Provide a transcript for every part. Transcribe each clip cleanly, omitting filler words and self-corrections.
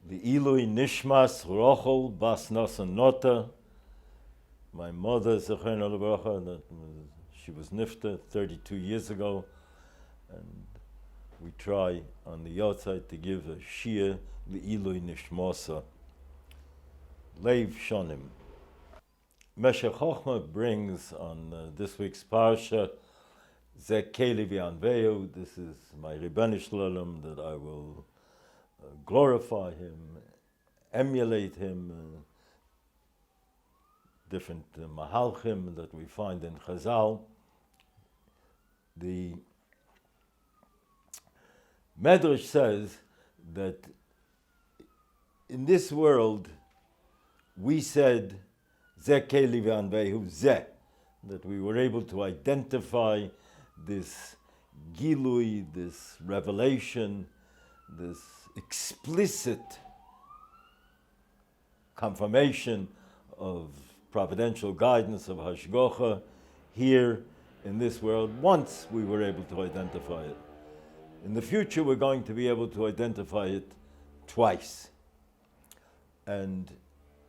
The Ilui Nishmas Rochel Bas Nosan Nota. My mother, Zechariah Lebracha, she was nifta 32 years ago, and we try on the outside to give a shia the Ilui Nishmasa. Leiv Shonim. Meshech Chochma brings on this week's Parashat, Ze Keli V'Anveu. This is my Rebbeinu Shalom, that I will glorify him, emulate him, different mahalchim that we find in Chazal. The Medrash says that in this world we said Ze Keli V'Anvehu Ze, that we were able to identify this gilui, this revelation, this explicit confirmation of providential guidance of Hashgocha here in this world. Once we were able to identify it. In the future we're going to be able to identify it twice. And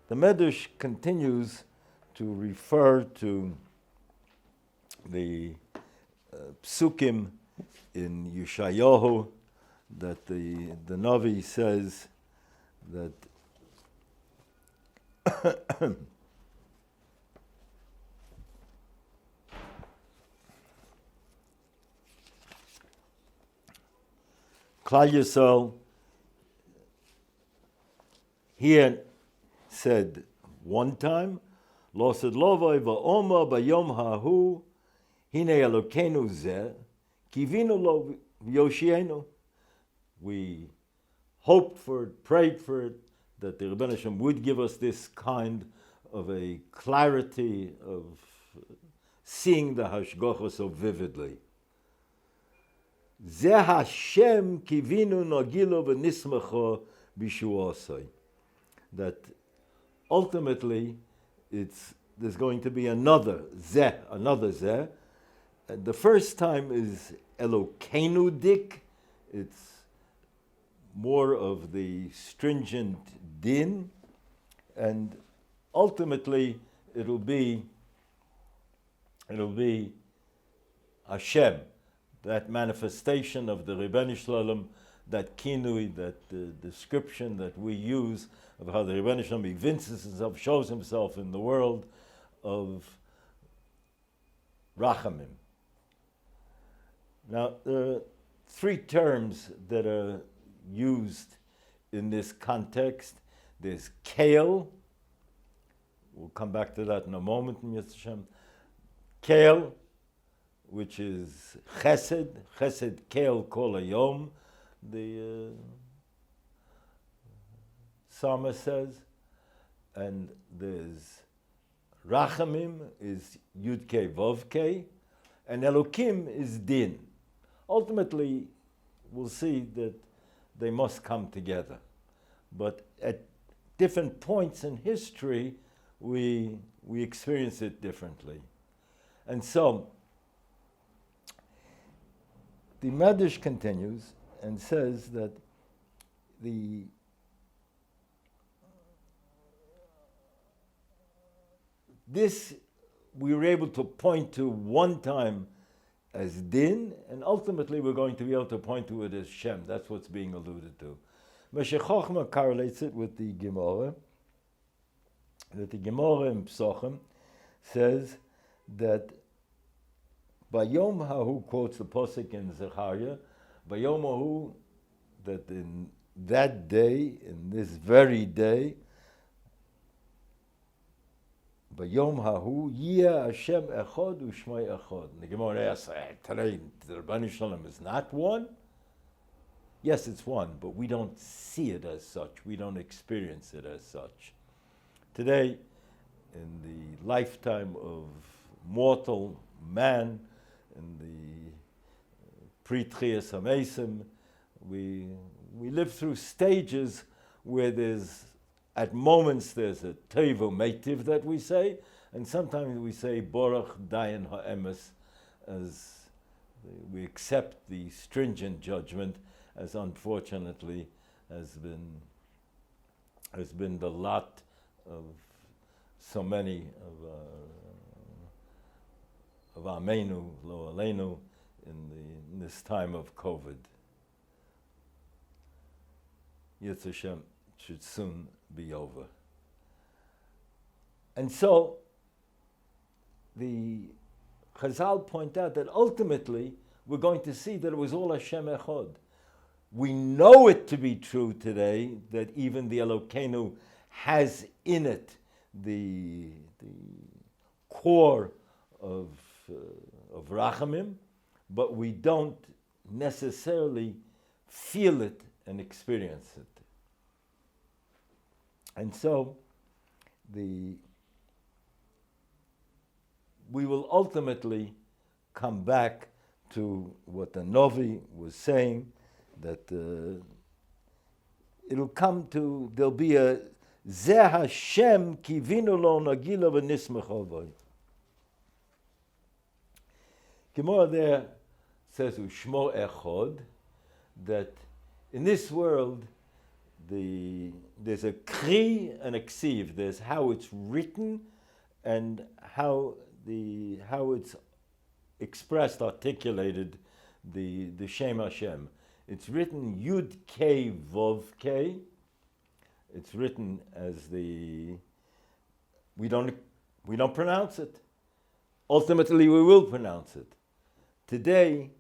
the Medrash continues to refer to the Sukim in Yeshayahu, that the Navi says that Klal Yisrael here said one time, Lo sed lovoi va'oma bayom hahu hine elokenu zeh kivinu lo v'yoshienu. We hoped for it, prayed for it, that the Rebbeinu Hashem would give us this kind of a clarity of seeing the Hashgacha so vividly. Zeh Hashem kivinu nagilo v'nismecho b'shuosai. That ultimately there's going to be another zeh. The first time is elokenu dik. It's more of the stringent din, and ultimately it'll be Hashem, that manifestation of the Rebbeinu Shalom, that kinui, that description that we use of how the Rebbeinu Shalom evinces himself, shows himself in the world of Rachamim. Now, there are three terms that are used in this context. There's kale. We'll come back to that in a moment, Mr. Hashem. Kale, which is chesed kale kol hayom, the psalmist says. And there's rachamim, is yud-kei vov-kei, and elokim is din. Ultimately, we'll see that they must come together. But at different points in history, we experience it differently. And so, the Medrash continues and says that this we were able to point to one time as din, and ultimately we're going to be able to point to it as Shem. That's what's being alluded to. Meshech Chochma correlates it with the Gemara, that the Gemara in Psochim says that Bayom Hahu, quotes the Posuk in Zechariah, Bayom Hahu, that in that day, in this very day, Bayom Hahu, Yeh Hashem Echad U'Shmai Echad. And the Gemara asks, today the Rebbeinu Shalom is not one? Yes, it's one, but we don't see it as such. We don't experience it as such. Today, in the lifetime of mortal man, in the pre-Tchias HaMesim, we live through stages where at moments there's a tevo meitiv that we say, and sometimes we say Borach Dayan Ha'emes, as we accept the stringent judgment, as unfortunately has been has been the lot of so many of Amenu, Lo Aleinu, in this time of COVID. Yetz Hashem should soon be over. And so the Chazal point out that ultimately we're going to see that it was all Hashem Echad. We know it to be true today that even the Elokeinu has in it the core of Rachamim, but we don't necessarily feel it and experience it. And so we will ultimately come back to what the Novi was saying, that it'll come to, there'll be a Zeh Hashem kivinu lo nagila v'nismech alvoi. Gemara there says Ushmo Echod, that in this world there's a kri and a ksiv. There's how it's written and how it's expressed, articulated, the Shem Hashem. It's written Yud Kei Vov Kei. It's written as we don't pronounce it. Ultimately, we will pronounce it. Today,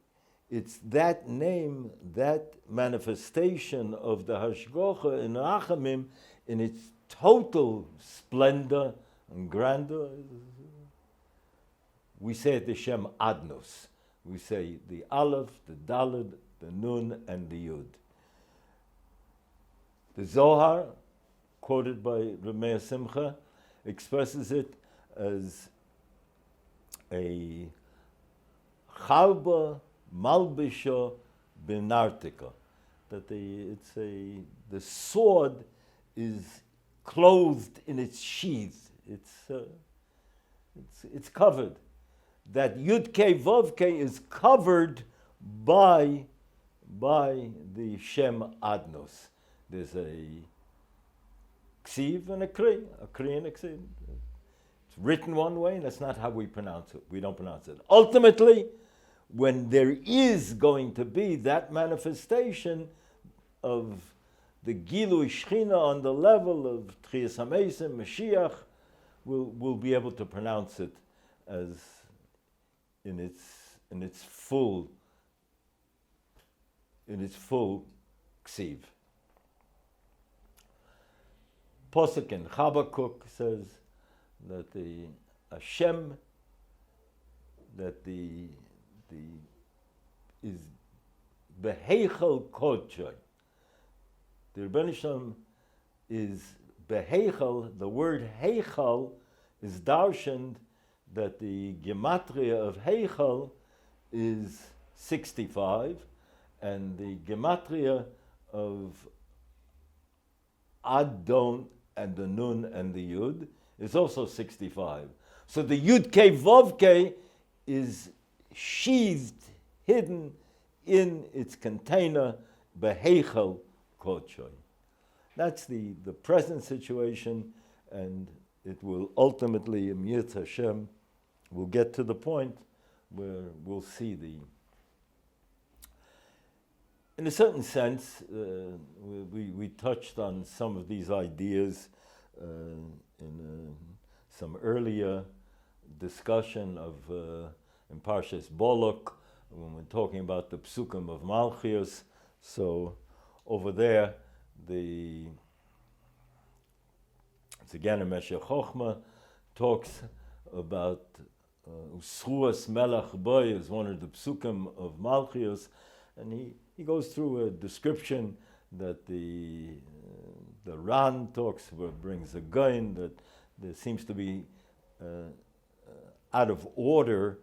it's that name, that manifestation of the Hashgocha in Rachamim in its total splendor and grandeur. We say it the Shem Adnos. We say the Aleph, the Daled, the Nun, and the Yud. The Zohar, quoted by Rameir Simcha, expresses it as a Charba Malbisha Benartika, that the sword is clothed in its sheath. It's covered. That Yud Kei Vav Kei is covered by the Shem Adnos. There's a ksiv and a kri and a ksiv. It's written one way, and that's not how we pronounce it. We don't pronounce it. Ultimately, when there is going to be that manifestation of the Gilui Shechina on the level of Tchias HaMeisim, Mashiach, we'll be able to pronounce it as in its full ksiv. Posuk in Habakkuk says that the Hashem, that the is beheichel kodshoi. The Rebbeinu Shalom is beheichel. The word heichel is darshaned that the gematria of heichel is 65, and the gematria of Adon and the Nun and the Yud is also 65. So the Yud Kei Vav Kei is sheathed, hidden in its container, Beheichel Kodshoy. That's the present situation, and it will ultimately, Yetz Hashem, will get to the point where we'll see in a certain sense, we touched on some of these ideas in some earlier discussion of in Parashat Beshalach, when we're talking about the Sukim of Malchios. So over there, it's again in Meshech Chochmah, talks about Usruas Melech Boy is one of the Psukim of Malchios, and he goes through a description that the Ran talks, brings a gain, that there seems to be out of order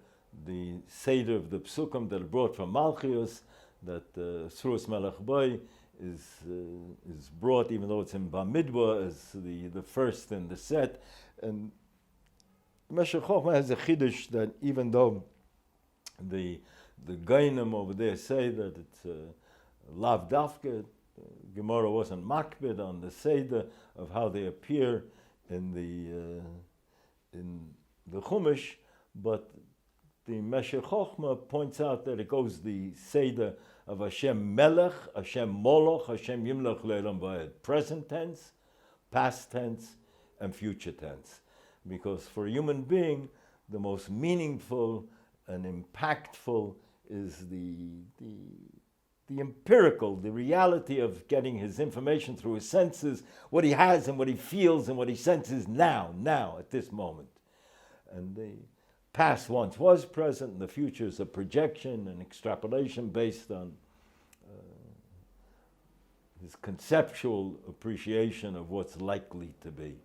the Seder of the Psukim that are brought from Malchios, that Usruas Melech Boy is brought, even though it's in Bamidbar, as the first in the set. And Meshech Chochmah has a chiddush that even though the Gainim over there say that it's Lav Dafka, Gemara wasn't makbid on the Seder of how they appear in the Chumash, but the Meshech Chochmah points out that it goes the Seder of Hashem Melech, Hashem Moloch, Hashem Yimlech Le'elam Va'ed, present tense, past tense, and future tense. Because for a human being, the most meaningful and impactful is the empirical, the reality of getting his information through his senses, what he has and what he feels and what he senses now, at this moment. And the past once was present, and the future is a projection and extrapolation based on his conceptual appreciation of what's likely to be.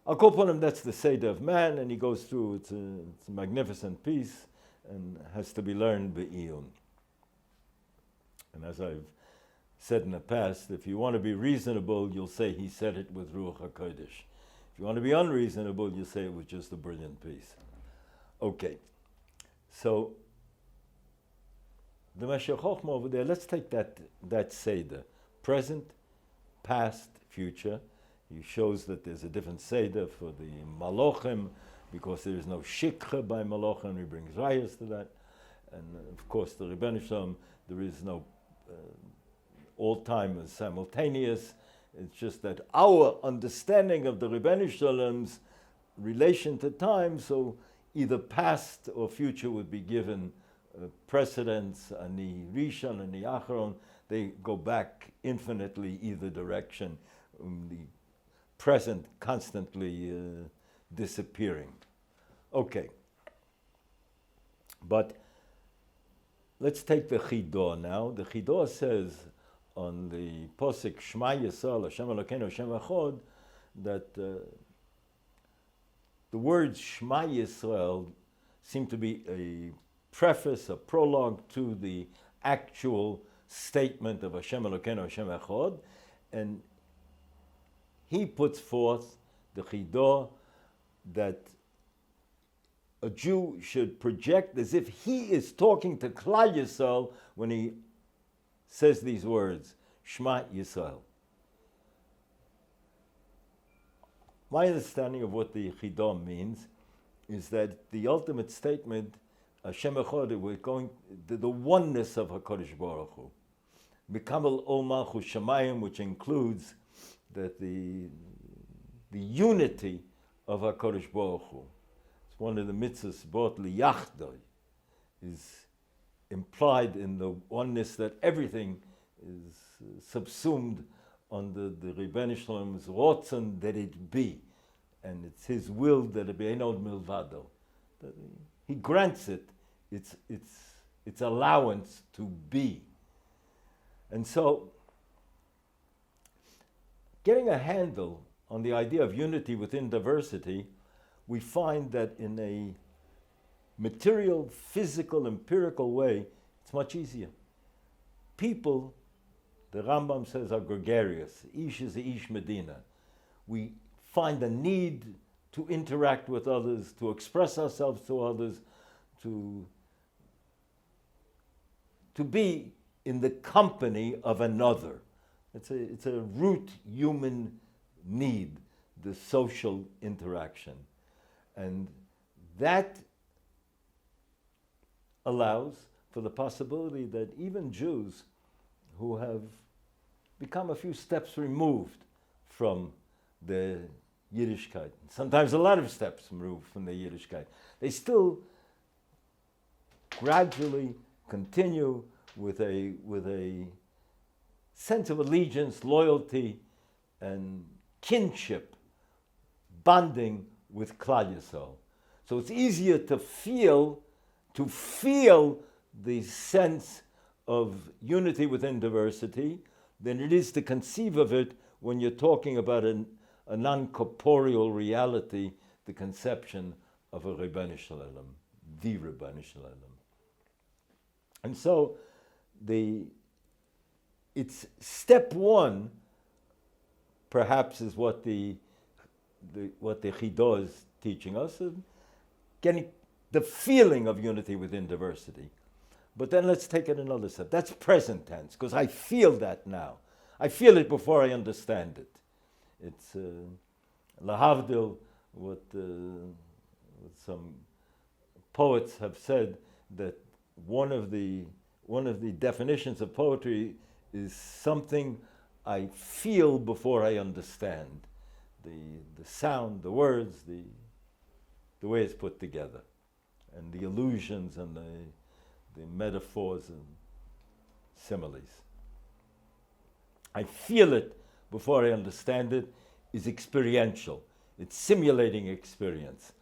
I'll call upon him, that's the Seder of Man, and he goes through, it's a magnificent piece, and has to be learned be'iyun. And as I've said in the past, if you want to be reasonable, you'll say he said it with Ruach HaKodesh. If you want to be unreasonable, you'll say it was just a brilliant piece. Okay, so the Meshech Chochmah over there, let's take that Seder, present, past, future. He shows that there's a different Seder for the Malochim, because there is no Shikha by Malochim, he brings rayas to that. And of course, the Rebbeinu Shalom, there is no all time is simultaneous. It's just that our understanding of the Rebbeinu Shalom's relation to time, so either past or future would be given precedence, ani Rishon, ani Acharon. They go back infinitely either direction. The present constantly disappearing. Okay. But let's take the Chidah now. The Chidah says on the Posik Shema Yisrael, Hashem Elokeinu, Hashem Echad, that the words Shema Yisrael seem to be a preface, a prologue to the actual statement of Hashem Elokeinu, Hashem Echad, and he puts forth the Chidah that a Jew should project as if he is talking to Klal Yisrael when he says these words, Shema Yisrael. My understanding of what the Chidah means is that the ultimate statement, Hashem Echad, we're going the oneness of HaKadosh Baruch Hu. Mikamal Ol Malchus Shamayim, which includes that the unity of HaKadosh Baruch Hu. It's one of the mitzvahs, brought liyachdoi, is implied in the oneness that everything is subsumed under the Rebbeinu Shalom's rotzen that it be, and it's his will that it be enod milvado. He grants it its allowance to be. And so, getting a handle on the idea of unity within diversity, we find that in a material, physical, empirical way, it's much easier. People, the Rambam says, are gregarious. Ish is the Ish Medina. We find a need to interact with others, to express ourselves to others, to be in the company of another. It's a root human need, the social interaction. And that allows for the possibility that even Jews who have become a few steps removed from the Yiddishkeit, sometimes a lot of steps removed from the Yiddishkeit, they still gradually continue with a sense of allegiance, loyalty, and kinship, bonding with Klal Yisrael. So it's easier to feel the sense of unity within diversity than it is to conceive of it when you're talking about a non-corporeal reality, the conception of a Rebbeinu Shalom, the Rebbeinu Shalom. And so it's step one, perhaps, is what the Chidah is teaching us, of getting the feeling of unity within diversity. But then let's take it another step. That's present tense, because I feel that now. I feel it before I understand it. It's lahavdil, what some poets have said, that one of the definitions of poetry is something I feel before I understand. The sound, the words, the way it's put together, and the allusions and the metaphors and similes. I feel it before I understand it is experiential. It's simulating experience.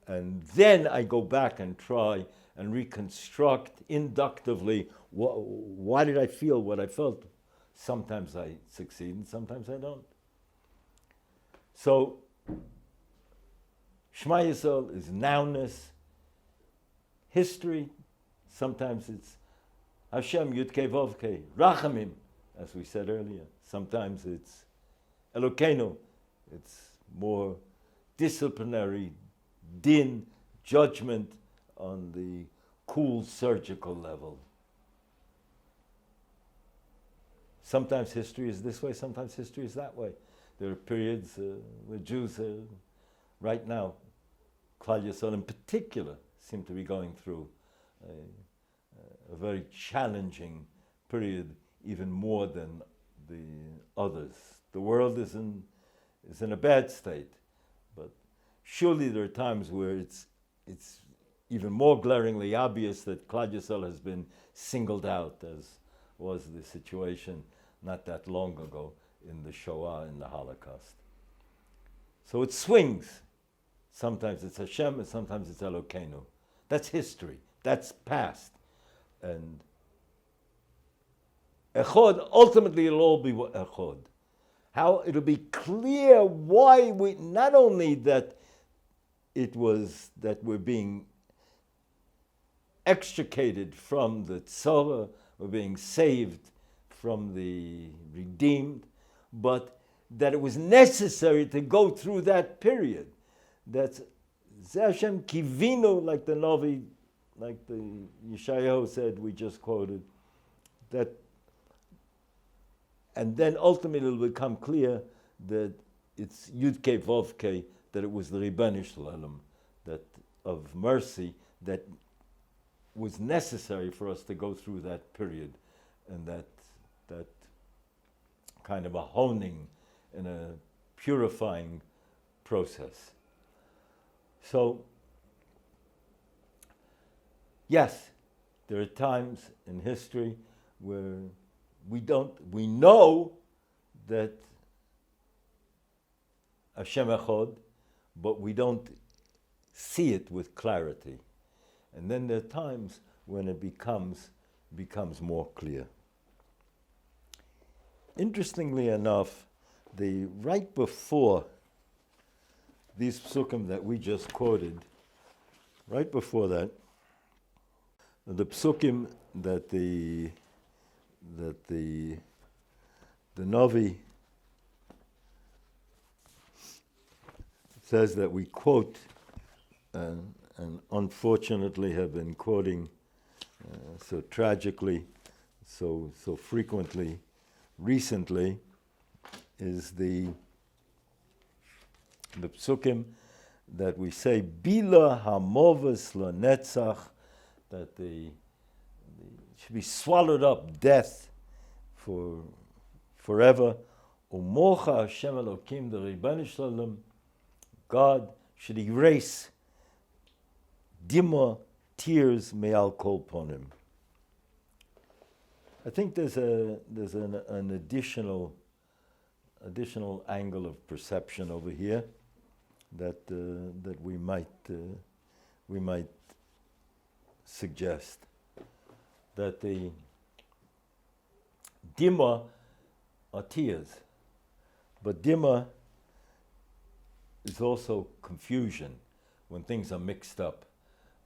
And then I go back and try and reconstruct inductively why did I feel what I felt. Sometimes I succeed and sometimes I don't. So Shema Yisrael is nounness, history. Sometimes it's Hashem Yudkei Vovkei, Rachamim, as we said earlier. Sometimes it's Elokeinu. It's more disciplinary, din, judgment on the cool surgical level. Sometimes history is this way, sometimes history is that way. There are periods where Jews, right now, Klal Yisrael in particular, seem to be going through a very challenging period, even more than the others. The world is in a bad state, but surely there are times where it's even more glaringly obvious that Klal Yisrael has been singled out, as was the situation not that long ago in the Shoah, in the Holocaust. So it swings. Sometimes it's Hashem and sometimes it's Elokeinu. That's history. That's past. And Echod, ultimately it'll all be Echod. How it'll be clear why we, not only that it was that we're being extricated from the tzara, we're being saved from the redeemed, but that it was necessary to go through that period. That's Hashem kivino, like the Novi, like the Yeshayahu said, we just quoted, that, and then ultimately it'll become clear that it's Yudkei Vovkei, that it was the Ribbon Shalom, that of mercy, that was necessary for us to go through that period, and that kind of a honing and a purifying process. So, yes, there are times in history where we know that Hashem Echad, but we don't see it with clarity. And then there are times when it becomes more clear. Interestingly enough, right before these psukim that we just quoted, right before that, the psukim that the Navi says that we quote, and unfortunately have been quoting so tragically, so frequently, recently, is the psukim that we say, Bila hamovas lanetzach, that it should be swallowed up, death, for forever. Umocha Hashem elokim, the Ribbon Shalom, God should erase dima, tears, me'al kol ponim. I think there's an additional angle of perception over here that we might suggest, that the dima are tears, but dima is also confusion when things are mixed up.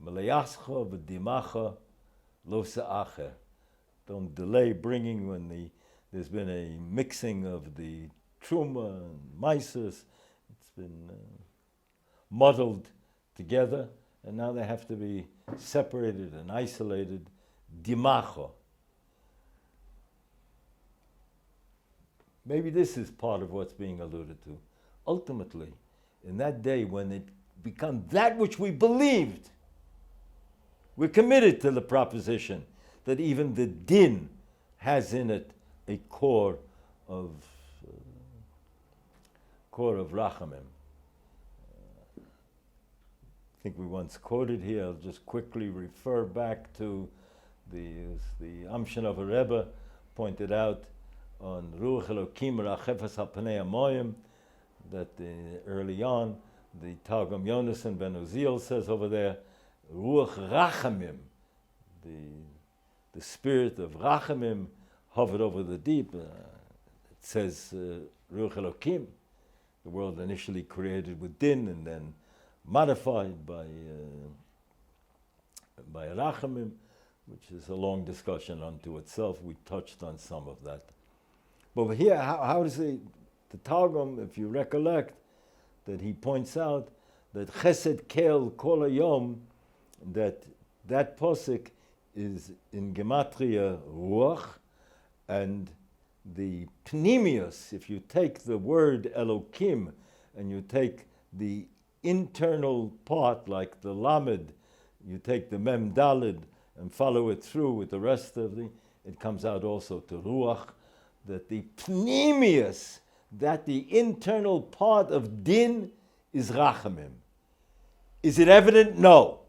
Melayascha v'dimacha lo se'acher. Don't delay bringing when there's been a mixing of the truma and maisus. It's been muddled together, and now they have to be separated and isolated dimacho. Maybe this is part of what's being alluded to. Ultimately, in that day when it becomes that which we believed, we're committed to the proposition that even the din has in it a core of rachamim. I think we once quoted here. I'll just quickly refer back to the Amshin of a Rebbe pointed out on Ruach elokim rachefas al panei hamoyim that early on the Targum Yonasan ben Uziel says over there, Ruach rachamim, the spirit of rachamim hovered over the deep. It says Ruach elokim, the world initially created with din and then modified by rachamim, which is a long discussion unto itself. We touched on some of that. But here, how does the Targum, if you recollect, that he points out that Chesed Kel Kol Hayom, that posuk is in Gematria Ruach, and the Pnimius, if you take the word elokim and you take the internal part, like the Lamed, you take the Mem Dalid and follow it through with the rest of it comes out also to Ruach, that the Pnimius, that the internal part of din is Rachamim. Is it evident? No.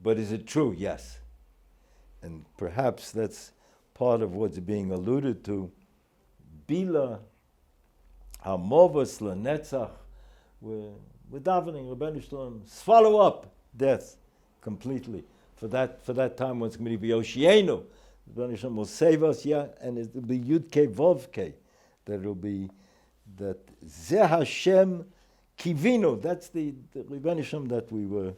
But is it true? Yes. And perhaps that's part of what's being alluded to. Bila Hamovas Lanetzach. We're davening, Rebbeinu Shalom, swallow up death completely. For that time when it's going to be Oshienu, Rebbeinu Shalom will save us, and it will be Yud-Kei Vov-Kei. That it will be that Zeh Hashem Kivino. That's the Rebbeinu Shalom that we were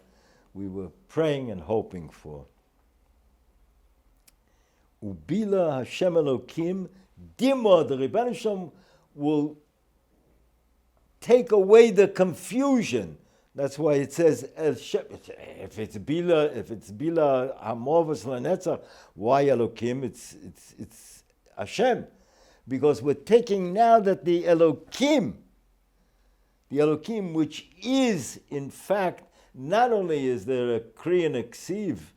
praying and hoping for. Ubila Hashem elokim dimo. The Rebbeinu Shalom will take away the confusion. That's why it says if it's bila hamovas lanetzach, why elokim? It's Hashem, because we're taking now that the elokim, which is in fact, not only is there a kri and a ksiv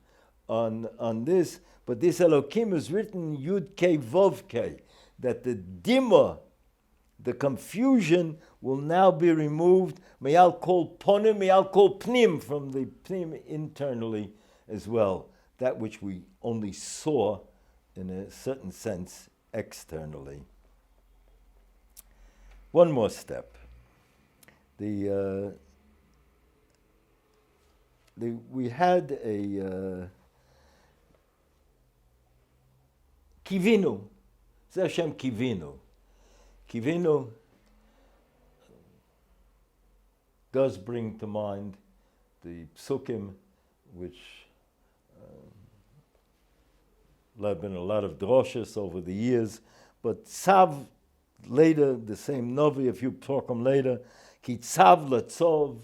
on this, but this elokim is written yud kei vov kei, that the dimma, the confusion, will now be removed. Mayal kol ponim, mayal kol pnim, from the pnim internally as well. That which we only saw in a certain sense externally. One more step. We had a kivinu. Zeh Hashem kivinu. Kivinu does bring to mind the Sukim, which there have been a lot of droshes over the years, but Tzav later, the same Novi, a few Psorkim later, Ki Tzav Latzov,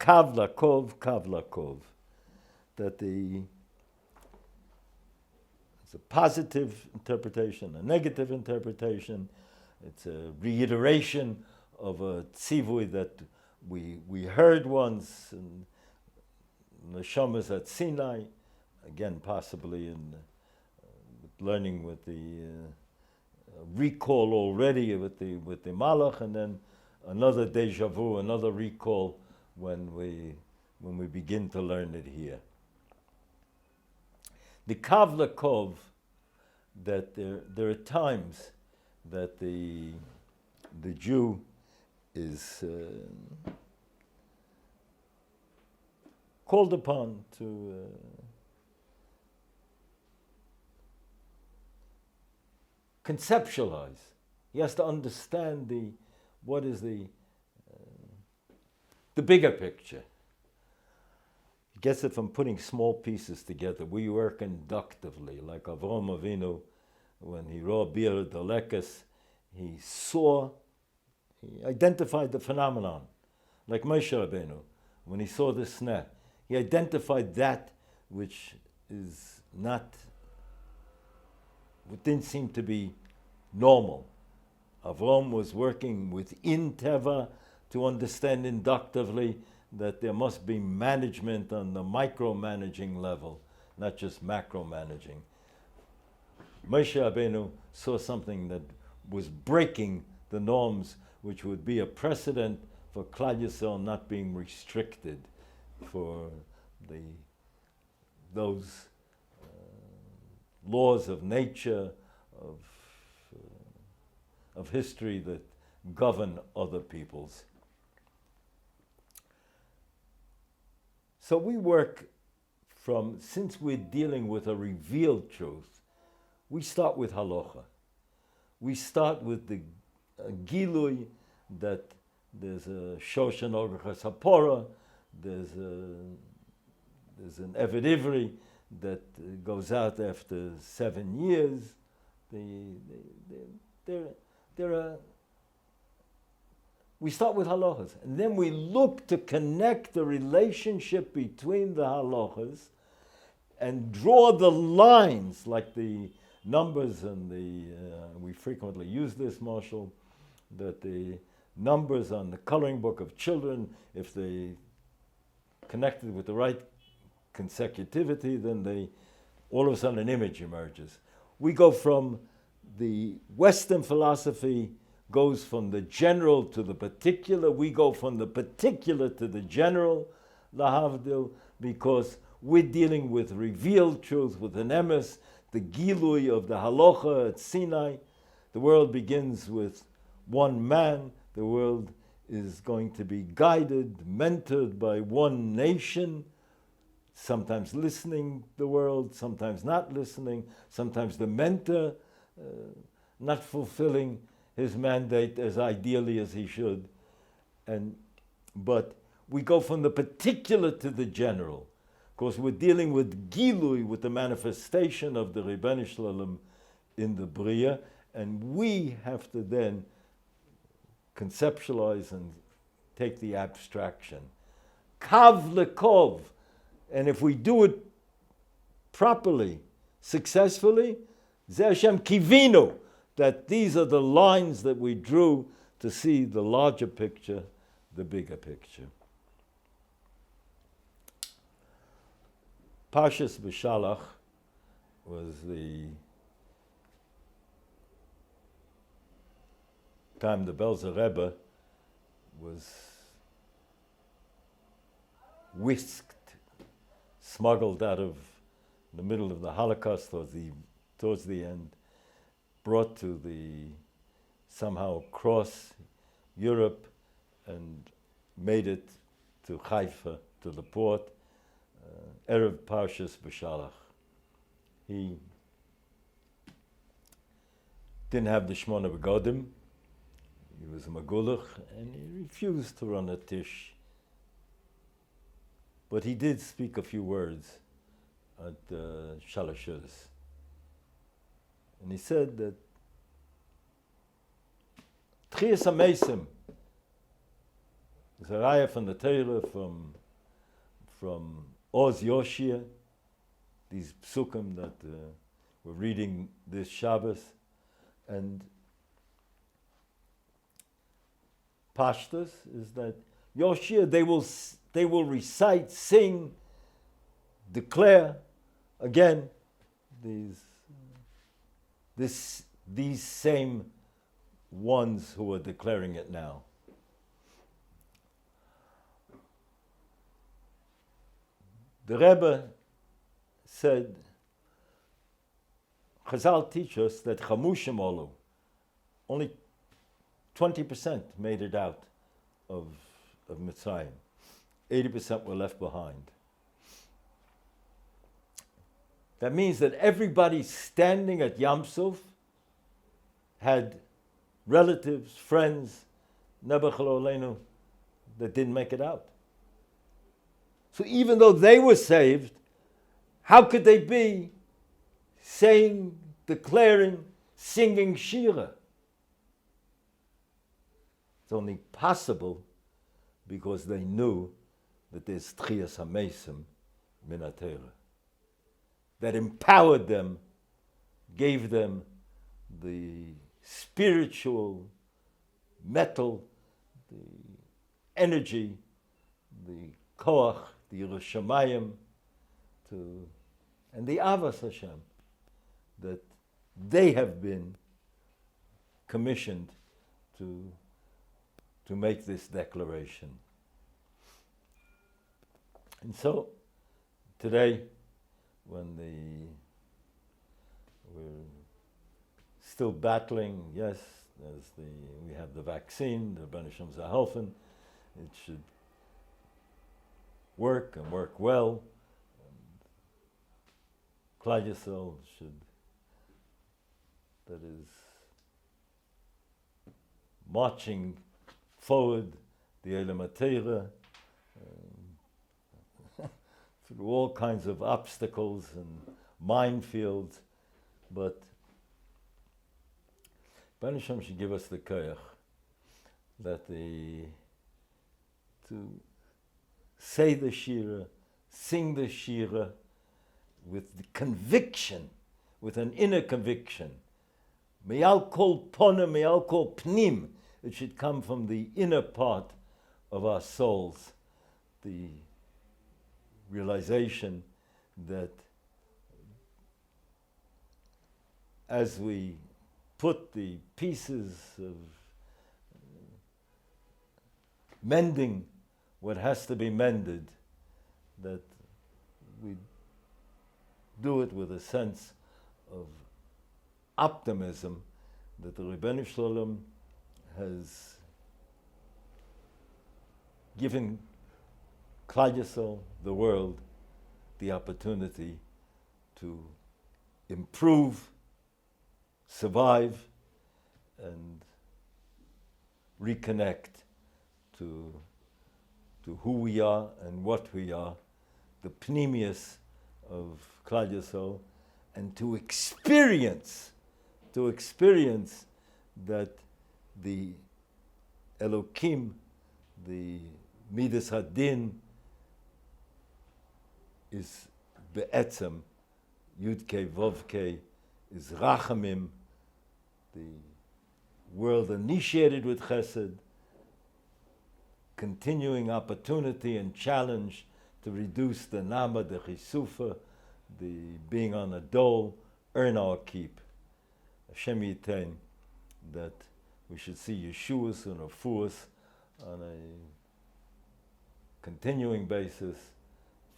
Kav Lakov, that it's a positive interpretation, a negative interpretation. It's a reiteration of a tzivui that we heard once in Neshamas at Sinai, again possibly in learning with the recall already with the Malach, and then another deja vu, another recall when we begin to learn it here. The Kav Lakov, that there are times that the Jew is called upon to conceptualize. He has to understand what is the bigger picture. He gets it from putting small pieces together. We work inductively, like Avraham Avinu, when he wrote Bir Dalekas, he identified the phenomenon, like Moshe Rabbeinu, when he saw the sneh. He identified that which is not, what didn't seem to be normal. Avram was working within Teva to understand inductively that there must be management on the micromanaging level, not just macromanaging. Moshe Rabbeinu saw something that was breaking the norms, which would be a precedent for Klal Yisrael not being restricted for those laws of nature, of history that govern other peoples. So we work from, since we're dealing with a revealed truth, we start with halacha. We start with the gilui that there's a shoshan orchas hapora, there's an Eved Ivri that goes out after 7 years. We start with halachas, and then we look to connect the relationship between the halachas and draw the lines, like the numbers and we frequently use this, Marshall, that the numbers on the coloring book of children, if they connected with the right consecutivity, then all of a sudden an image emerges. We go from the Western philosophy goes from the general to the particular. We go from the particular to the general, lahavdil, because we're dealing with revealed truth, with an emes, the gilui of the halacha at Sinai. The world begins with one man. The world is going to be guided, mentored by one nation, sometimes listening the world, sometimes not listening, sometimes the mentor not fulfilling his mandate as ideally as he should. But we go from the particular to the general, because we're dealing with gilui, with the manifestation of the Ribono Shel Olam in the Bria, and we have to then conceptualize and take the abstraction. Kav lekov, and if we do it properly, successfully, Ze Hashem kivinu, that these are the lines that we drew to see the larger picture, the bigger picture. Parashat Beshalach was the time the Belzer Rebbe was whisked, smuggled out of the middle of the Holocaust towards the end, brought to somehow across Europe and made it to Haifa, to the port, Erev Parshas Beshalach. He didn't have the Shmona Begodim. He was a Magulach, and he refused to run a tish. But he did speak a few words at Shalashus. And he said that Tchias HaMeisim is a raya from the Torah, from Oz Yoshia, these Sukim that we're reading this Shabbos, and Pashtus is that Yoshia, they will recite, sing, declare again these same ones who are declaring it now. The Rebbe said, Chazal teach us that Chamushim Olu, only 20% made it out of Mitzrayim. 80% were left behind. That means that everybody standing at Yam Suf had relatives, friends, Nebuchadnezzar Oleinu, that didn't make it out. So even though they were saved, how could they be saying, declaring, singing Shira? It's only possible because they knew that there's Tchias HaMesim min HaTorah, that empowered them, gave them the spiritual metal, the energy, the koach, the Yerushalayim, and the Avas Hashem, that they have been commissioned to make this declaration. And so, today, when we're still battling, yes, we have the vaccine, the Rebbeinu Shalom Zahelfen, it should work and work well. Klal Yisrael that is marching forward, the Elam HaTorah, through all kinds of obstacles and minefields, but Rebbeinu Shalom should give us the koyach to say the shira, sing the shira with the conviction, with an inner conviction. Me'al kol pona, me'al kol pnim. It should come from the inner part of our souls, the realization that as we put the pieces of mending what has to be mended, that we do it with a sense of optimism that the Rebbeinu Shalom has given Klal Yisrael, the world, the opportunity to improve, survive, and reconnect to who we are and what we are, the pnimius of Klal Yisrael, and to experience that the elokim, the midas hadin, is be'etzem, yudke vovke, is rachamim, the world initiated with chesed, continuing opportunity and challenge to reduce the nama, the chisufa, the being on a dole, earn our keep. Hashem yitain that we should see Yeshuas and Refuas on a continuing basis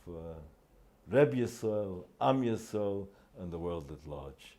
for Reb Yisrael, Am Yisrael, and the world at large.